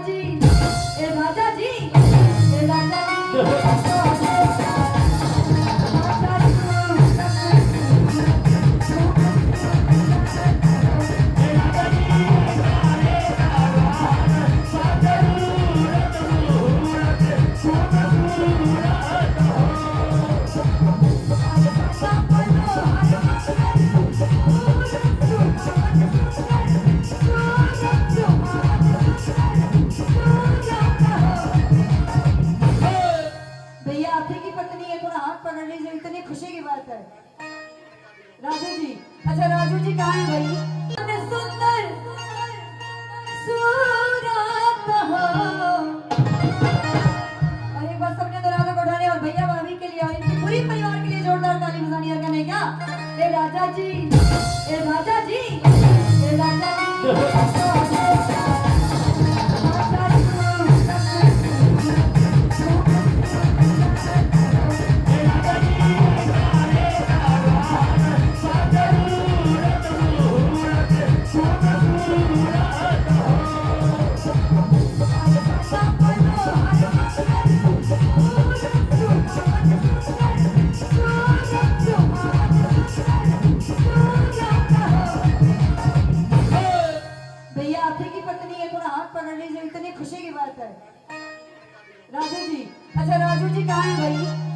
जी, ए राजा जी, ए राजा जी। भैया आप ही की पत्नी है, थोड़ा हाथ पकड़ लीजिए, इतनी खुशी की बात है। राजू जी, अच्छा राजू जी कहाँ है भाई? सुंदर